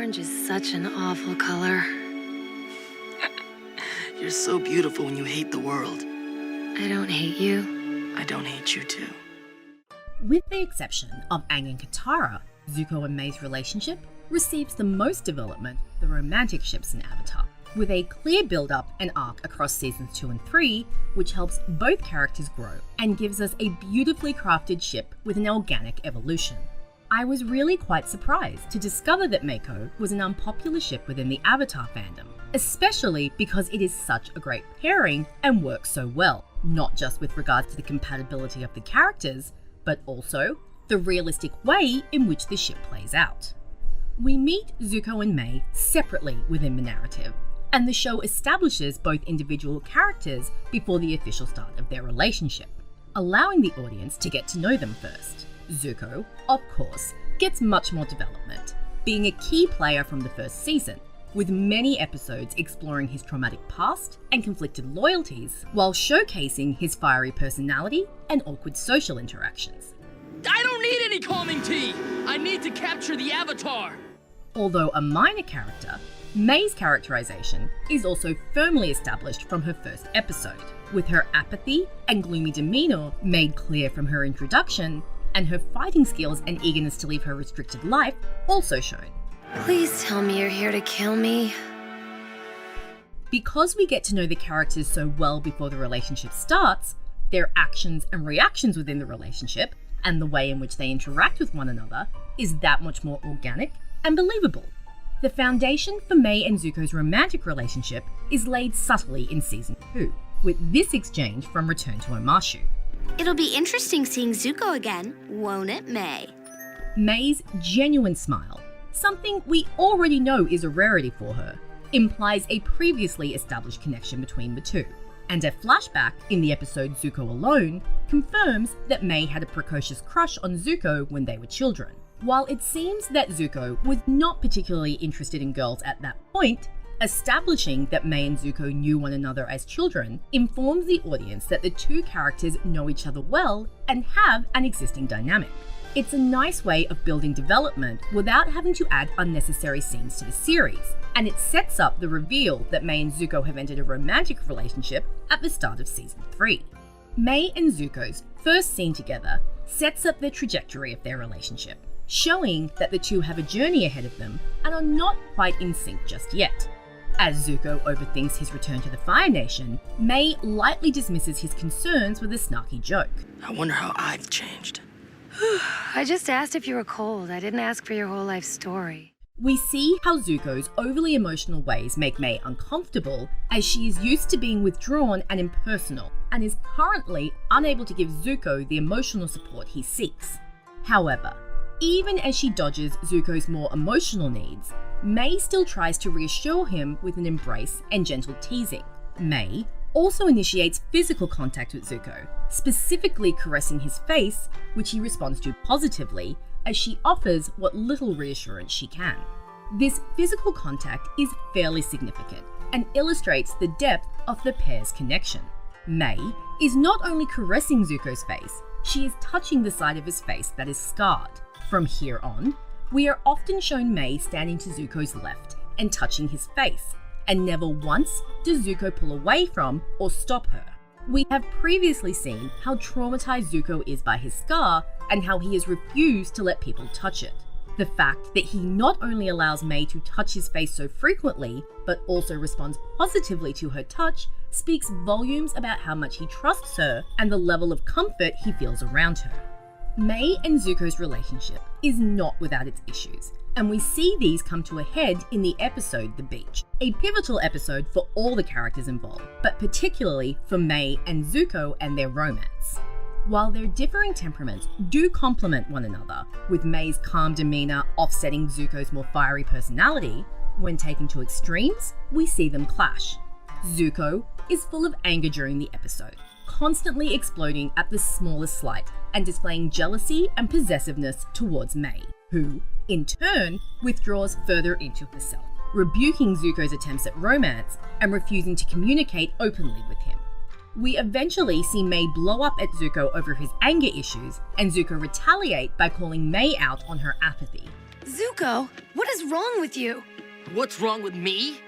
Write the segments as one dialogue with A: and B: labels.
A: Orange is such an awful color.
B: You're so beautiful when you hate the world.
A: I don't hate you.
B: I don't hate you too.
C: With the exception of Aang and Katara, Zuko and Mei's relationship receives the most development the romantic ships in Avatar, with a clear build-up and arc across seasons 2 and 3, which helps both characters grow and gives us a beautifully crafted ship with an organic evolution. I was really quite surprised to discover that Mako was an unpopular ship within the Avatar fandom, especially because it is such a great pairing and works so well, not just with regards to the compatibility of the characters, but also the realistic way in which the ship plays out. We meet Zuko and Mei separately within the narrative, and the show establishes both individual characters before the official start of their relationship, allowing the audience to get to know them first. Zuko, of course, gets much more development, being a key player from the first season, with many episodes exploring his traumatic past and conflicted loyalties, while showcasing his fiery personality and awkward social interactions.
D: I don't need any calming tea! I need to capture the Avatar!
C: Although a minor character, Mei's characterization is also firmly established from her first episode, with her apathy and gloomy demeanor made clear from her introduction, and her fighting skills and eagerness to leave her restricted life also shown.
A: Please tell me you're here to kill me.
C: Because we get to know the characters so well before the relationship starts, their actions and reactions within the relationship, and the way in which they interact with one another, is that much more organic and believable. The foundation for Mei and Zuko's romantic relationship is laid subtly in Season 2, with this exchange from Return to Omashu.
E: It'll be interesting seeing Zuko again, won't it, Mei?
C: Mei's genuine smile, something we already know is a rarity for her, implies a previously established connection between the two, and a flashback in the episode Zuko Alone confirms that Mei had a precocious crush on Zuko when they were children. While it seems that Zuko was not particularly interested in girls at that point, establishing that Mei and Zuko knew one another as children informs the audience that the two characters know each other well and have an existing dynamic. It's a nice way of building development without having to add unnecessary scenes to the series, and it sets up the reveal that Mei and Zuko have entered a romantic relationship at the start of Season 3. Mei and Zuko's first scene together sets up the trajectory of their relationship, showing that the two have a journey ahead of them and are not quite in sync just yet. As Zuko overthinks his return to the Fire Nation, Mei lightly dismisses his concerns with a snarky joke.
B: I wonder how I've changed.
A: I just asked if you were cold. I didn't ask for your whole life story.
C: We see how Zuko's overly emotional ways make Mei uncomfortable, as she is used to being withdrawn and impersonal, and is currently unable to give Zuko the emotional support he seeks. However, even as she dodges Zuko's more emotional needs, Mei still tries to reassure him with an embrace and gentle teasing. Mei also initiates physical contact with Zuko, specifically caressing his face, which he responds to positively as she offers what little reassurance she can. This physical contact is fairly significant and illustrates the depth of the pair's connection. Mei is not only caressing Zuko's face, she is touching the side of his face that is scarred. From here on, we are often shown Mei standing to Zuko's left and touching his face, and never once does Zuko pull away from or stop her. We have previously seen how traumatized Zuko is by his scar and how he has refused to let people touch it. The fact that he not only allows Mei to touch his face so frequently, but also responds positively to her touch, speaks volumes about how much he trusts her and the level of comfort he feels around her. Mei and Zuko's relationship is not without its issues, and we see these come to a head in the episode The Beach, a pivotal episode for all the characters involved, but particularly for Mei and Zuko and their romance. While their differing temperaments do complement one another, with Mei's calm demeanor offsetting Zuko's more fiery personality, when taken to extremes, we see them clash. Zuko is full of anger during the episode, constantly exploding at the smallest slight and displaying jealousy and possessiveness towards Mei, who, in turn, withdraws further into herself, rebuking Zuko's attempts at romance and refusing to communicate openly with him. We eventually see Mei blow up at Zuko over his anger issues, and Zuko retaliate by calling Mei out on her apathy.
E: Zuko, what
A: What is wrong with you?
D: What's wrong with me?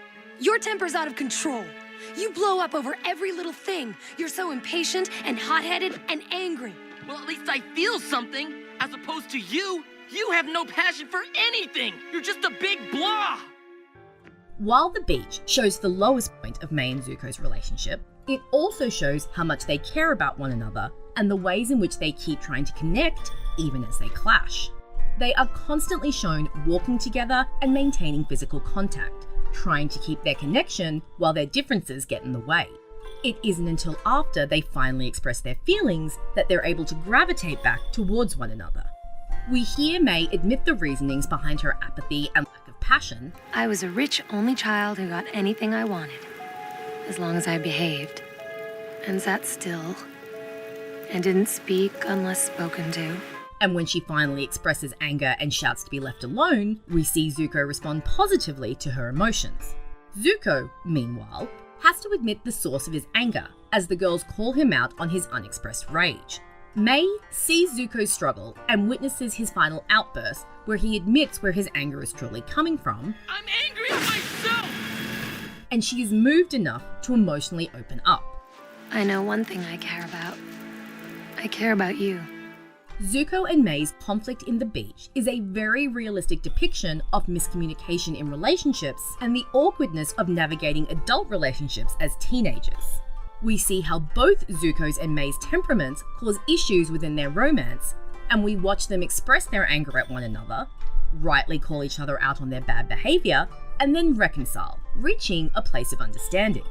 A: Your temper's out of control. You blow up over every little thing. You're so impatient and hot-headed and angry.
D: Well, at least I feel something, as opposed to you. You have no passion for anything. You're just a big blah.
C: While the beach shows the lowest point of Mei and Zuko's relationship, it also shows how much they care about one another and the ways in which they keep trying to connect, even as they clash. They are constantly shown walking together and maintaining physical contact, trying to keep their connection while their differences get in the way. It isn't until after they finally express their feelings that they're able to gravitate back towards one another. We hear Mei admit the reasonings behind her apathy and lack of passion.
A: I was a rich only child who got anything I wanted, as long as I behaved, and sat still, and didn't speak unless spoken to.
C: And when she finally expresses anger and shouts to be left alone, we see Zuko respond positively to her emotions. Zuko, meanwhile, has to admit the source of his anger, as the girls call him out on his unexpressed rage. Mei sees Zuko's struggle and witnesses his final outburst, where he admits where his anger is truly coming from,
D: I'm angry at myself.
C: and she is moved enough to emotionally open up.
A: I know one thing I care about. I care about you.
C: Zuko and Mei's conflict in the beach is a very realistic depiction of miscommunication in relationships and the awkwardness of navigating adult relationships as teenagers. We see how both Zuko's and Mei's temperaments cause issues within their romance, and we watch them express their anger at one another, rightly call each other out on their bad behavior, and then reconcile, reaching a place of understanding.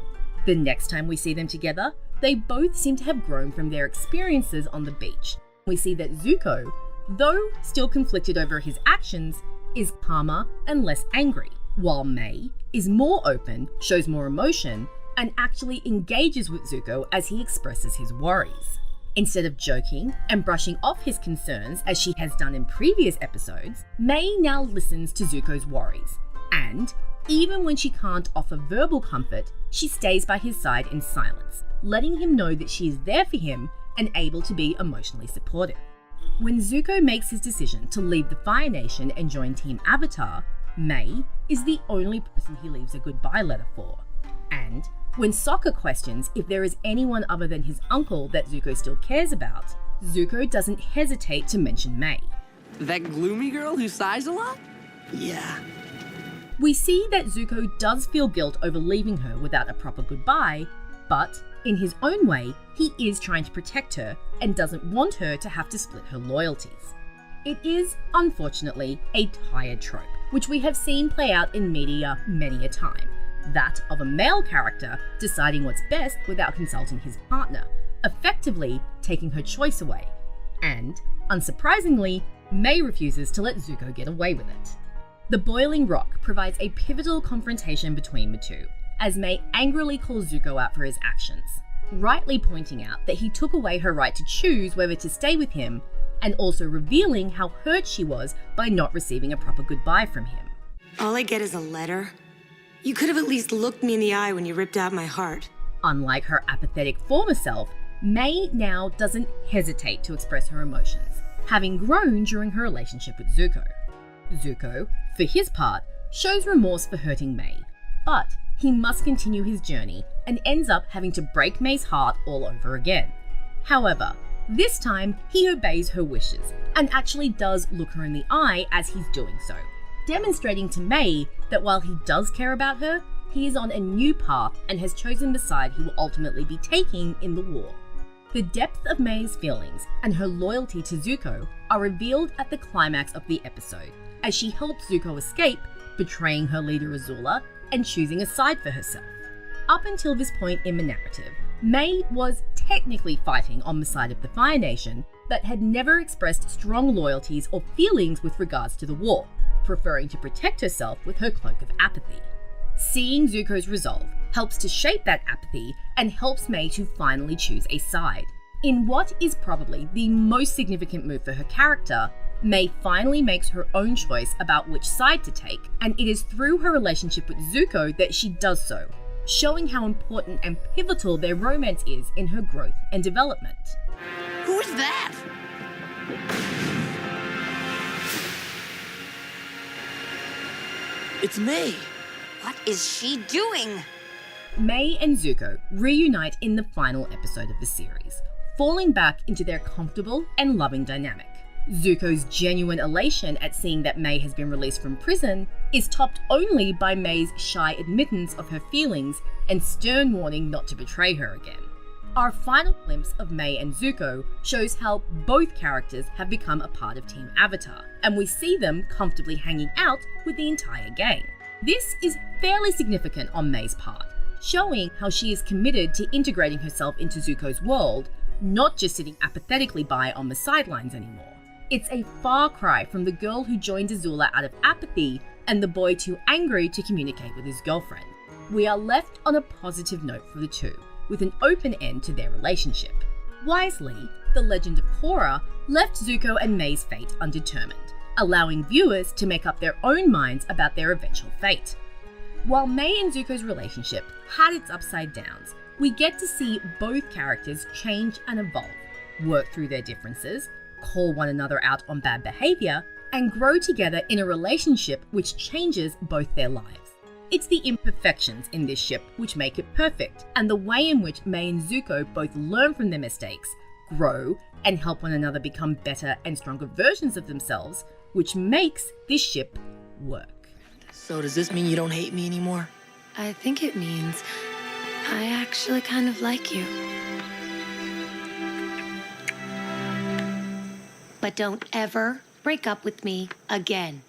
C: The next time we see them together, they both seem to have grown from their experiences on the beach. We see that Zuko, though still conflicted over his actions, is calmer and less angry, while Mei is more open, shows more emotion, and actually engages with Zuko as he expresses his worries. Instead of joking and brushing off his concerns as she has done in previous episodes, Mei now listens to Zuko's worries, and even when she can't offer verbal comfort, she stays by his side in silence, letting him know that she is there for him and able to be emotionally supportive. When Zuko makes his decision to leave the Fire Nation and join Team Avatar, Mei is the only person he leaves a goodbye letter for. And when Sokka questions if there is anyone other than his uncle that Zuko still cares about, Zuko doesn't hesitate to mention Mei.
F: That gloomy girl who sighs a lot?
B: Yeah.
C: We see that Zuko does feel guilt over leaving her without a proper goodbye, but in his own way, he is trying to protect her and doesn't want her to have to split her loyalties. It is, unfortunately, a tired trope, which we have seen play out in media many a time. That of a male character deciding what's best without consulting his partner, effectively taking her choice away. And, unsurprisingly, Mei refuses to let Zuko get away with it. The boiling rock provides a pivotal confrontation between the two, as Mei angrily calls Zuko out for his actions, rightly pointing out that he took away her right to choose whether to stay with him, and also revealing how hurt she was by not receiving a proper goodbye from him.
G: All I get is a letter? You could have at least looked me in the eye when you ripped out my heart.
C: Unlike her apathetic former self, Mei now doesn't hesitate to express her emotions, having grown during her relationship with Zuko. Zuko, for his part, shows remorse for hurting Mei, but he must continue his journey and ends up having to break Mei's heart all over again. However, this time he obeys her wishes and actually does look her in the eye as he's doing so, demonstrating to Mei that while he does care about her, he is on a new path and has chosen the side he will ultimately be taking in the war. The depth of Mei's feelings and her loyalty to Zuko are revealed at the climax of the episode, as she helps Zuko escape, betraying her leader Azula and choosing a side for herself. Up until this point in the narrative, Mei was technically fighting on the side of the Fire Nation, but had never expressed strong loyalties or feelings with regards to the war, preferring to protect herself with her cloak of apathy. Seeing Zuko's resolve helps to shape that apathy and helps Mei to finally choose a side. In what is probably the most significant move for her character, Mei finally makes her own choice about which side to take, and it is through her relationship with Zuko that she does so, showing how important and pivotal their romance is in her growth and development.
D: Who is that?
B: It's May.
E: What is she doing?
C: Mei and Zuko reunite in the final episode of the series, falling back into their comfortable and loving dynamic. Zuko's genuine elation at seeing that Mei has been released from prison is topped only by Mei's shy admittance of her feelings and stern warning not to betray her again. Our final glimpse of Mei and Zuko shows how both characters have become a part of Team Avatar, and we see them comfortably hanging out with the entire gang. This is fairly significant on Mei's part, showing how she is committed to integrating herself into Zuko's world, not just sitting apathetically by on the sidelines anymore. It's a far cry from the girl who joined Azula out of apathy and the boy too angry to communicate with his girlfriend. We are left on a positive note for the two, with an open end to their relationship. Wisely, the Legend of Korra left Zuko and Mei's fate undetermined, allowing viewers to make up their own minds about their eventual fate. While Mei and Zuko's relationship had its upside downs, we get to see both characters change and evolve, work through their differences, call one another out on bad behavior, and grow together in a relationship which changes both their lives. It's the imperfections in this ship which make it perfect, and the way in which Mei and Zuko both learn from their mistakes, grow, and help one another become better and stronger versions of themselves, which makes this ship work.
B: So does this mean you don't hate me anymore?
A: I think it means I actually kind of like you. But don't ever break up with me again.